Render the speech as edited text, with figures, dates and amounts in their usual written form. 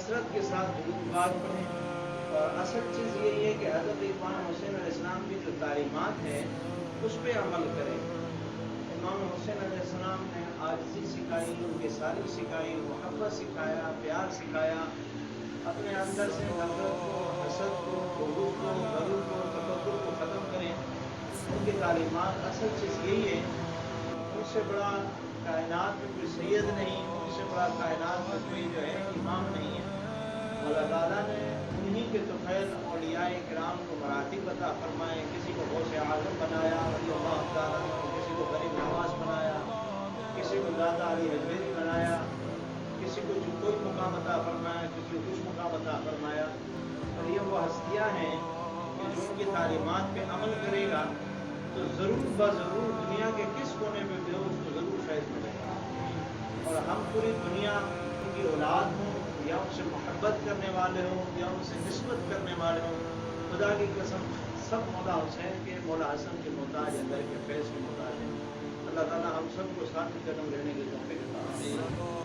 کثرت کے ساتھ درود پاک پڑھیں، اور اصل چیز یہی ہے کہ حضرت امام حسین علیہ السلام کی جو تعلیمات ہیں اس پہ عمل کریں۔ امام حسین علیہ السلام نے عاجزی سکھائی، انکساری سکھائی، محبت سکھایا، پیار سکھایا، اپنے اندر سے نفرت کو، حسد کو، بغض کو، غرور کو، تکبر کو ختم کریں۔ ان کی تعلیمات اصل چیز یہی ہے۔ ان سے بڑا کائنات میں کوئی سید نہیں، ان سے بڑا کائنات میں کوئی جو ہے امام نہیں ہے۔ اللہ تعالیٰ نے انہی کے طفیل اولیاء کرام کو مراتب عطا فرمائے، کسی کو غوث اعظم بنایا رضی اللہ تعالیٰ عنہ، کسی کو غریب نواز بنایا، کسی کو دادا علی حجویری بنایا، کسی کو جو کوئی مقام عطا فرمایا، کسی کو کچھ مقام عطا فرمایا۔ اور یہ وہ ہستیاں ہیں کہ جو ان کی تعلیمات پہ عمل کرے گا تو ضرور بضرور دنیا کے کس کونے پہ بھی ہو اس کو ضرور فیض ملے گا۔ اور ہم پوری دنیا ان کی اولاد ہوں یا ان سے محبت کرنے والے ہوں یا ان سے نسبت کرنے والے ہوں، خدا کی قسم سب مولا حسین کے، مولا حسن کے محتاج ہیں، در کے فیض کے محتاج ہیں۔ اللہ تعالیٰ ہم سب کو ثابت قدم رہنے کی توفیق عطا فرمائے۔